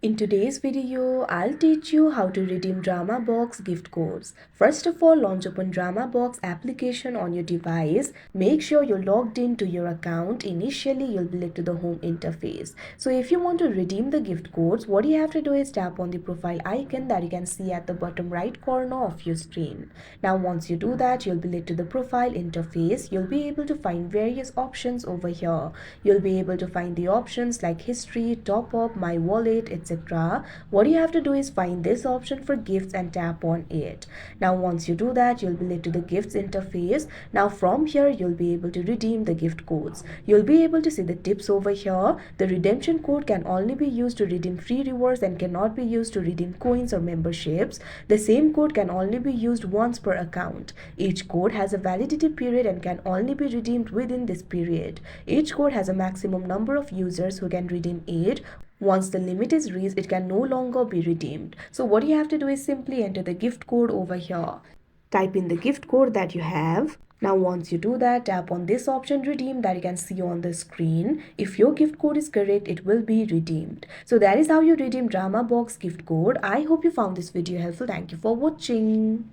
In today's video, I'll teach you how to redeem DramaBox gift codes. First of all, launch open DramaBox application on your device. Make sure you're logged into your account. Initially, you'll be led to the home interface. So if you want to redeem the gift codes, what you have to do is tap on the profile icon that you can see at the bottom right corner of your screen. Now, once you do that, you'll be led to the profile interface. You'll be able to find various options over here. You'll be able to find the options like history, top up, my wallet, etc. What you have to do is find this option for gifts and tap on it. Now once you do that, you'll be led to the gifts interface. Now from here, you'll be able to redeem the gift codes. You'll be able to see the tips over here. The redemption code can only be used to redeem free rewards and cannot be used to redeem coins or memberships. The same code can only be used once per account. Each code has a validity period and can only be redeemed within this period. Each code has a maximum number of users who can redeem it. Once the limit is reached, it can no longer be redeemed. So what you have to do is simply enter the gift code over here. Type in the gift code that you have. Now once you do that, tap on this option redeem that you can see on the screen. If your gift code is correct, it will be redeemed. So that is how you redeem DramaBox gift code. I hope you found this video helpful. Thank you for watching.